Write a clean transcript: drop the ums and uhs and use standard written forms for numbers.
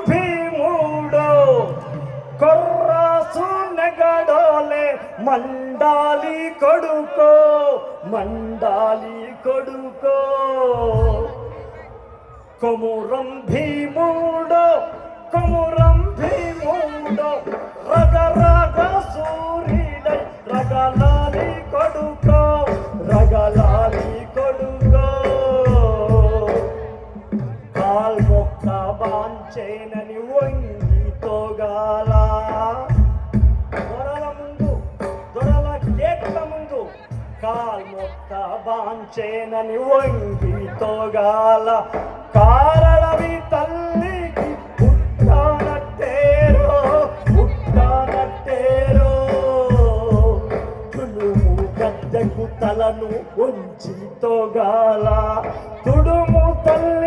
భీముడో కొర్రాసు నెగడోలే మండాలి కొడుకో మండాలి కొడుకో కొమురం భీముడో కొమురం భీముడో రగ రగ సూర్యుడై రగలాలి కొడుకో రగలాలి కొడుకో కాల్మొక్క బాంచేనని వంగితోగాల దొరల ముందు దొరల గేట్ల ముందు కాల్మొక్క బాంచేనని వంగితోగాల కారడవి తల్లికి పుట్టనట్టేరో పుట్టనట్టేరో తుడుము గద్దెకు తలను ఉంచి తోగాల తుడుము తల్లి